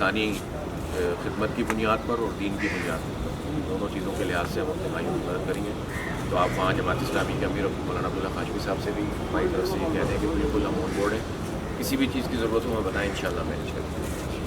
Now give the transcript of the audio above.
इंसानी खिदमत की बुनियाद पर और दीन की बुनियाद पर, दोनों चीज़ों के लिहाज से हम अपने भाइयों की मदद करेंगे। तो आप वहाँ जमात इस्लामी के अमीर मौलाना अब्दुल्ला खाशवी साहब से भी हमारी तरफ से ये कह दें कि बिल्कुल हम ऑन बोर्ड हैं, किसी भी चीज़ की ज़रूरत हो हमें बताएं, इंशाल्लाह मैनेज करेंगे।